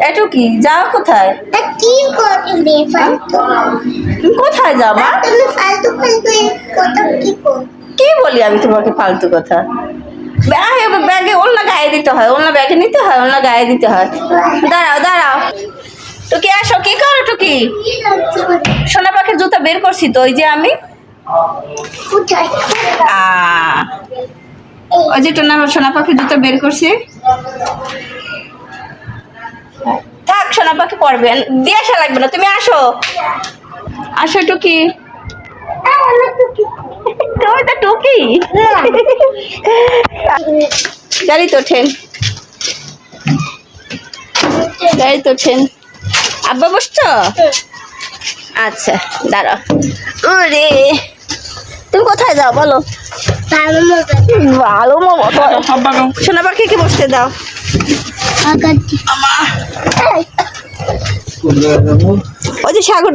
এটু কি যাও কোথায়? কি করবি ফালতু? তুমি কোথায় যাও মা? তুমি ফালতু ফালতু কথা কি কর? কি বলি আমি তোমাকে ফালতু কথা? ব্যাগে ওলনা গায়ে দিতে হয়, ওলনা ব্যাগে নিতে হয়, ওলনা গায়ে দিতে হয়। দাঁড়াও দাঁড়াও, টুকি আসো। কি করো টুকি? সোনা পাখির জুতা বের করছি তো, ওই যে আমি কোথায়? ওই যে সোনা পাখির জুতা বের করছি। থাক, সোনা পাখি পড়বে, দিয়ে আসা লাগবে না, তুমি আসো। আসো টুকি। তুমি তো টুকি। গাড়ি তো ওঠেন, গাড়ি তো ওঠেন। আব্বা বসছো? আচ্ছা দাঁড়াও। ওরে তুমি কোথায় যাও বলো? ভালো সোনা পাখিকে বসতে দাও। ওই যে সাগর